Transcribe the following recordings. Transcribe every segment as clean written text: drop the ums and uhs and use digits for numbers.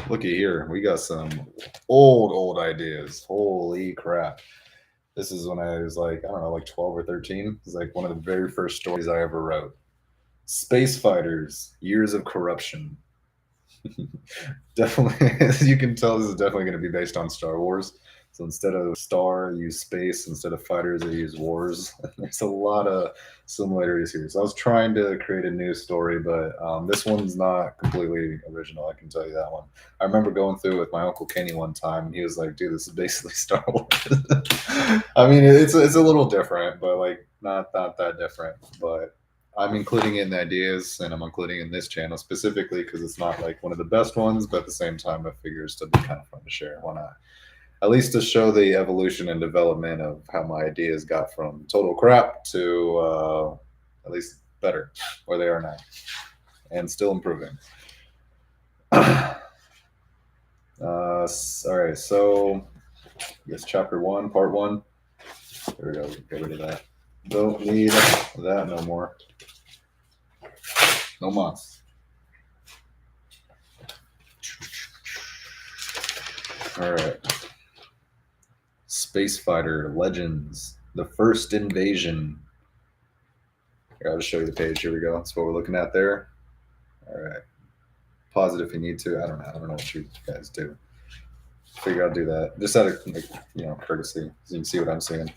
Looky here, we got some old ideas. Holy crap. This is when I was like, I don't know, like 12 or 13. It's like one of the very first stories I ever wrote. Space Fighters, Years of Corruption. Definitely, as you can tell, this is definitely going to be based on Star Wars. So instead of star, I use space. Instead of fighters, I use wars. There's a lot of similarities here. So I was trying to create a new story, but this one's not completely original. I can tell you that one. I remember going through it with my uncle Kenny one time, and he was like, "Dude, this is basically Star Wars." I mean, it's a little different, but like not that different. But I'm including in the ideas, and I'm including in this channel specifically because it's not like one of the best ones, but at the same time, I figure it's still be kind of fun to share. Why not? At least to show the evolution and development of how my ideas got from total crap to at least better where they are now, and still improving. All right, so I guess chapter one, part one. There we go. Get rid of that. Don't need that no more. No mas. All right. Space Fighter Legends, the first invasion. Here, I'll just show you the page. Here we go. That's what we're looking at there. All right. Pause it if you need to. I don't know. I don't know what you guys do. Figure I'll do that. Just out of courtesy, so you can see what I'm seeing.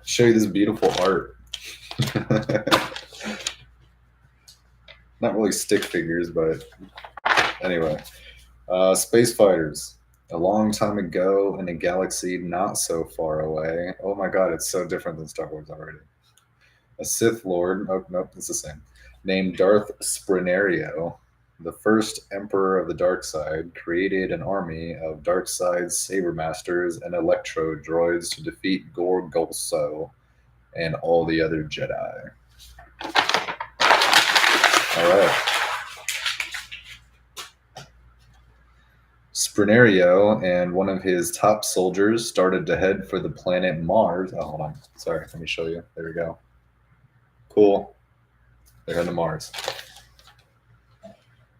Show you this beautiful art. Not really stick figures, but anyway. Space Fighters. A long time ago in a galaxy not so far away. Oh my god, it's so different than Star Wars already. A Sith Lord, oh nope, it's the same, named Darth Sprinerio, the first Emperor of the Dark Side, created an army of Dark Side Saber Masters and Electro droids to defeat Gor Gulso and all the other Jedi. Alright. Sprinerio and one of his top soldiers started to head for the planet Mars. Oh, hold on. Sorry, let me show you. There we go. Cool. They're heading to Mars.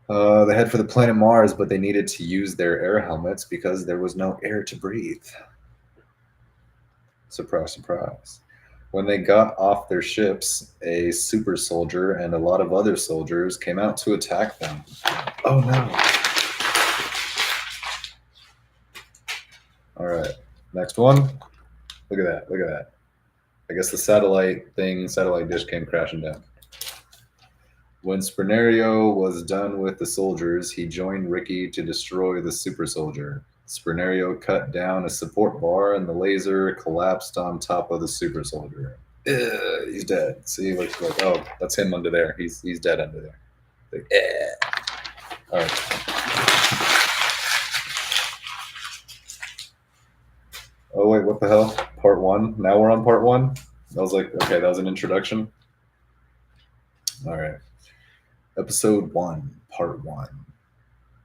They head for the planet Mars, but they needed to use their air helmets because there was no air to breathe. Surprise, surprise. When they got off their ships, a super soldier and a lot of other soldiers came out to attack them. Oh no. All right, next one. Look at that, look at that. I guess the satellite dish came crashing down. When Sprinerio was done with the soldiers, he joined Ricky to destroy the super soldier. Sprinerio cut down a support bar and the laser collapsed on top of the super soldier. He's dead. See, like, oh, that's him under there. He's dead under there. Like, all right. Oh wait, what the hell? Part one. Now we're on part one. I was like, okay, that was an introduction. All right. Episode 1, Part 1,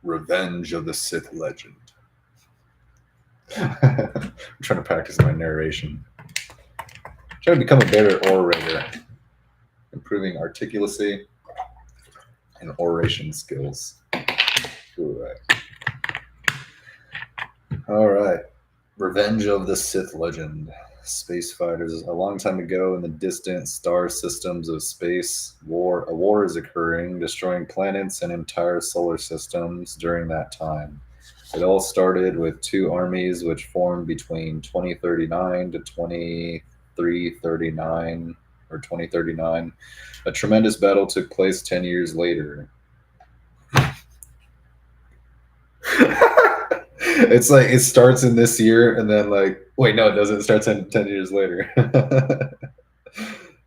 Revenge of the Sith Legend. I'm trying to practice my narration. I'm trying to become a better orator, improving articulacy and oration skills. All right. Revenge of the Sith Legend. Space fighters. A long time ago in the distant star systems of space, a war is occurring, destroying planets and entire solar systems during that time. It all started with two armies which formed between 2039 to 2339 or 2039. A tremendous battle took place 10 years later. It's like it starts in this year and then like wait, no, it doesn't. It starts 10 years later.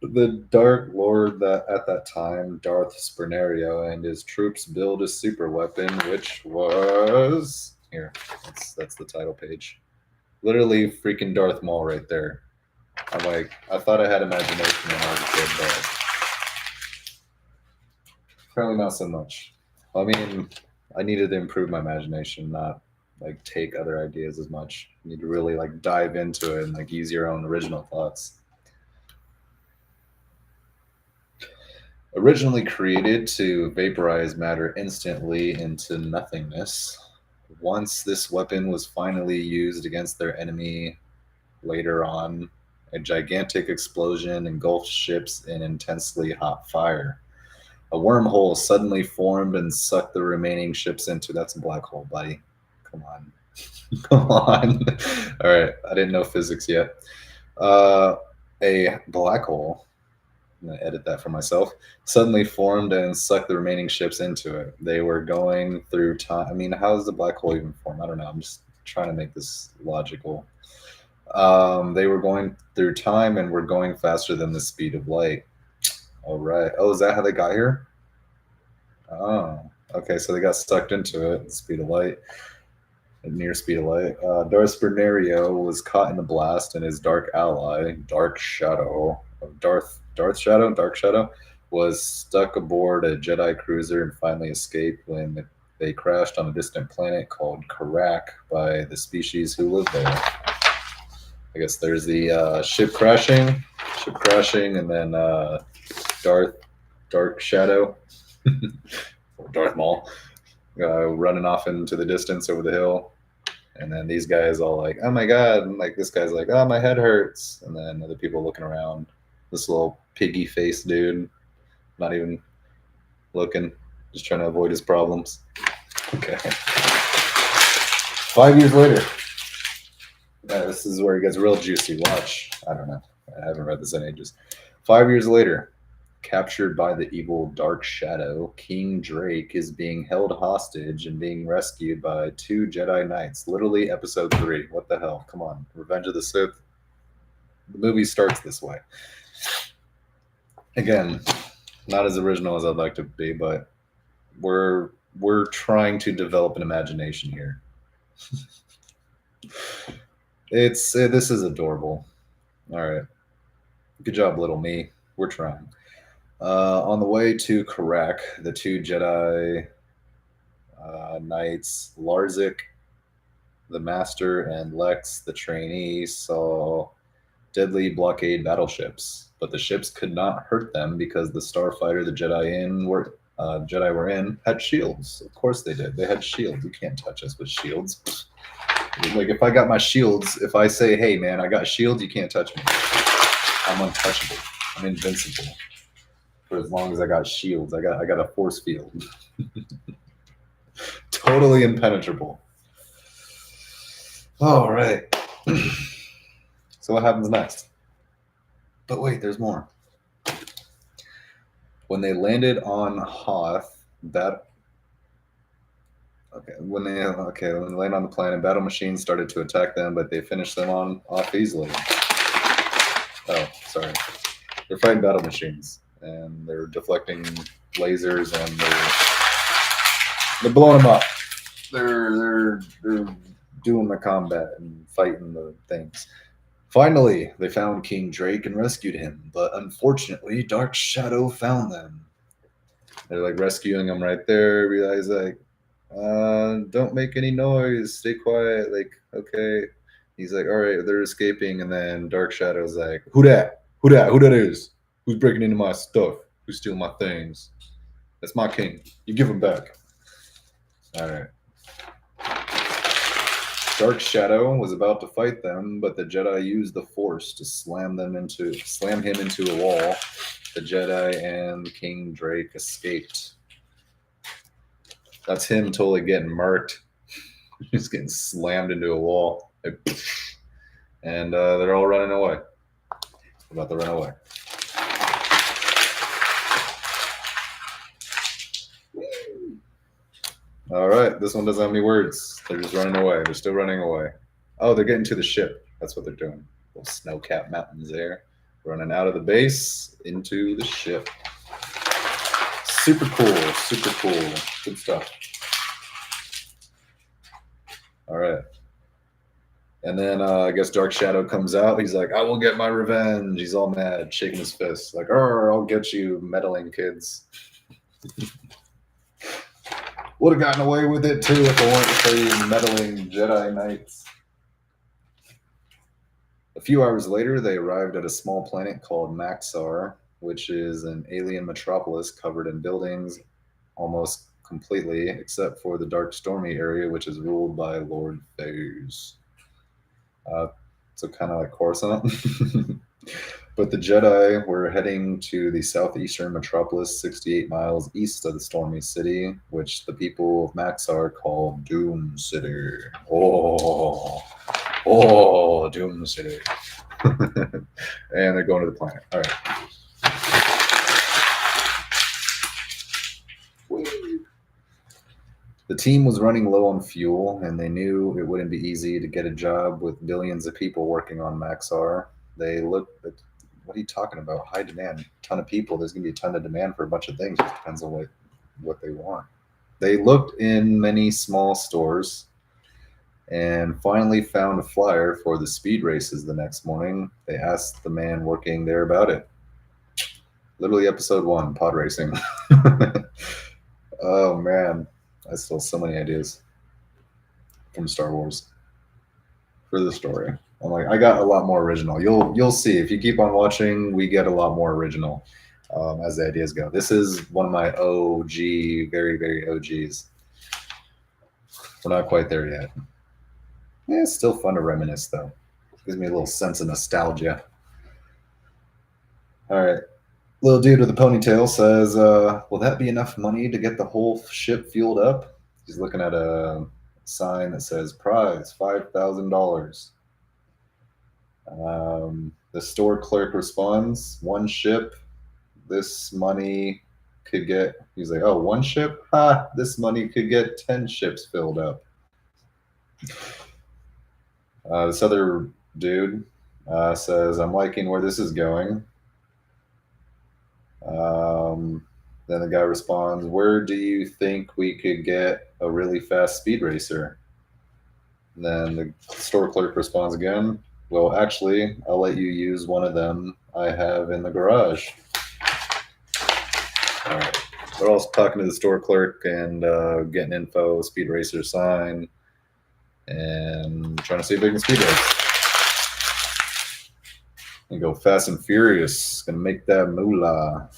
The Dark Lord that at that time, Darth Sprinerio, and his troops build a super weapon, which was here. That's the title page. Literally freaking Darth Maul right there. I'm like, I thought I had imagination when I was a kid, but apparently not so much. I mean, I needed to improve my imagination, not like take other ideas as much. You need to really like dive into it and like use your own original thoughts. Originally created to vaporize matter instantly into nothingness, Once this weapon was finally used against their enemy later on, a gigantic explosion engulfed ships in intensely hot fire. A wormhole suddenly formed and sucked the remaining ships into. That's a black hole, buddy. Come on. Come on. All right. I didn't know physics yet. Uh, a black hole, I'm going to edit that for myself, suddenly formed and sucked the remaining ships into it. They were going through time. I mean, how does the black hole even form? I don't know. I'm just trying to make this logical. They were going through time and were going faster than the speed of light. All right. Oh, is that how they got here? Oh, okay. So they got sucked into it, speed of light, near speed of light. Darth Bernerio was caught in the blast, and his dark ally, Dark Shadow, was stuck aboard a Jedi cruiser and finally escaped when they crashed on a distant planet called Karak by the species who live there. I guess there's the ship crashing, and then Dark Shadow, or Darth Maul, running off into the distance over the hill. And then these guys all like, oh my god, and like this guy's like, oh my head hurts, and then other people looking around. This little piggy face dude, not even looking, just trying to avoid his problems. Okay. 5 years later. Yeah, this is where it gets real juicy. Watch. I don't know. I haven't read this in ages. 5 years later, captured by the evil Dark Shadow, King Drake is being held hostage and being rescued by two Jedi Knights. Literally, episode 3. What the hell? Come on. Revenge of the Sith. The movie starts this way. Again, not as original as I'd like to be, but we're trying to develop an imagination here. This is adorable. All right. Good job, little me. We're trying. On the way to Karak, the two Jedi Knights, Larzik, the Master, and Lex, the trainee, saw deadly blockade battleships, but the ships could not hurt them because the starfighter the Jedi were in had shields. Of course they did. They had shields. You can't touch us with shields. Like if I got my shields, if I say, "Hey man, I got shields," you can't touch me. I'm untouchable. I'm invincible. For as long as I got shields, I got a force field. Totally impenetrable. All right. So what happens next? But wait, there's more. When they landed on Hoth, when they landed on the planet, battle machines started to attack them, but they finished them off easily. Oh, sorry. They're fighting battle machines, and they're deflecting lasers, and they're blowing them up. They're doing the combat and fighting the things. Finally, they found King Drake and rescued him, but unfortunately, Dark Shadow found them. They're like rescuing him right there. Realize like, don't make any noise, stay quiet. Like, okay. He's like, all right, they're escaping, and then Dark Shadow's like, who that? Who that? Who that is? Who's breaking into my stuff? Who's stealing my things? That's my king. You give him back. All right. Dark Shadow was about to fight them, but the Jedi used the Force to slam him into a wall. The Jedi and King Drake escaped. That's him totally getting murked. He's getting slammed into a wall. And they're all running away. They're about to run away. All right, this one doesn't have any words. They're just running away. They're still running away. Oh, they're getting to the ship. That's what they're doing. Little snow-capped mountains there. Running out of the base into the ship. Super cool. Super cool. Good stuff. All right. And then I guess Dark Shadow comes out. He's like, I will get my revenge. He's all mad, shaking his fist. Like, I'll get you, meddling kids. Would have gotten away with it too if it weren't for you meddling Jedi Knights. A few hours later, they arrived at a small planet called Maxar, which is an alien metropolis covered in buildings, almost completely, except for the dark, stormy area, which is ruled by Lord Phase. So kind of like Coruscant. But the Jedi were heading to the southeastern metropolis, 68 miles east of the Stormy City, which the people of Maxar call Doom City. Oh, Doom City. And they're going to the planet. All right. The team was running low on fuel, and they knew it wouldn't be easy to get a job with billions of people working on Maxar. They looked at, what are you talking about? High demand, ton of people. There's going to be a ton of demand for a bunch of things. It depends on what they want. They looked in many small stores and finally found a flyer for the speed races the next morning. They asked the man working there about it. Literally episode 1, pod racing. Oh, man. I stole so many ideas from Star Wars for the story. I'm like, I got a lot more original. You'll see if you keep on watching, we get a lot more original as the ideas go. This is one of my OG, very, very OGs. We're not quite there yet. Yeah, it's still fun to reminisce though. Gives me a little sense of nostalgia. All right. Little dude with a ponytail says, will that be enough money to get the whole ship fueled up? He's looking at a sign that says prize $5,000. The store clerk responds, one ship, this money could get, he's like, oh, one ship? Ha, this money could get 10 ships filled up. This other dude says, I'm liking where this is going. Then the guy responds, where do you think we could get a really fast speed racer? And then the store clerk responds again, well, actually, I'll let you use one of them I have in the garage. All right. They're all talking to the store clerk and getting info, speed racer sign, and trying to see if they can speed race. And go Fast and Furious, gonna make that moolah.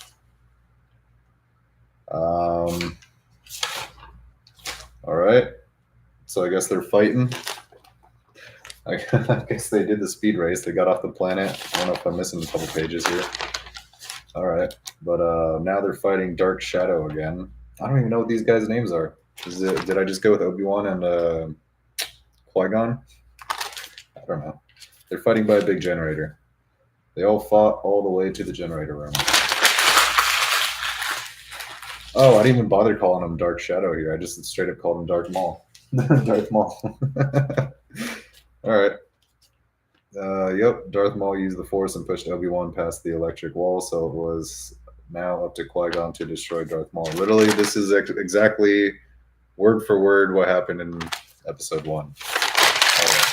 All right, so I guess they're fighting. I guess they did the speed race. They got off the planet. I don't know if I'm missing a couple pages here. All right, but now they're fighting Dark Shadow again. I don't even know what these guys' names are. Did I just go with Obi-Wan and Qui-Gon? I don't know. They're fighting by a big generator. They all fought all the way to the generator room. Oh, I didn't even bother calling him Dark Shadow here. I just straight up called him Darth Maul. Darth Maul. All right. Yep, Darth Maul used the Force and pushed Obi-Wan past the electric wall, so it was now up to Qui-Gon to destroy Darth Maul. Literally, this is exactly word for word what happened in episode 1. All right.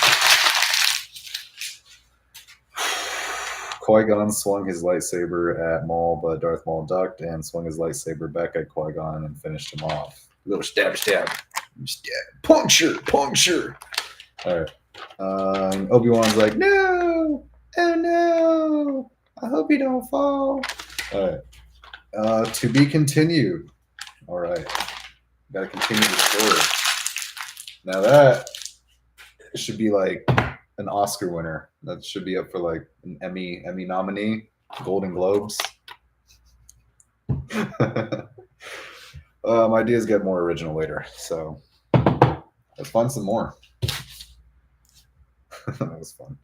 Qui-Gon swung his lightsaber at Maul, but Darth Maul ducked and swung his lightsaber back at Qui-Gon and finished him off. A little stab, puncture. All right. Obi-Wan's like, no, oh no, I hope you don't fall. All right. To be continued. All right. Got to continue the story. Now that should be like an Oscar winner. That should be up for like an Emmy nominee, Golden Globes. Ideas get more original later, so let's find some more. That was fun.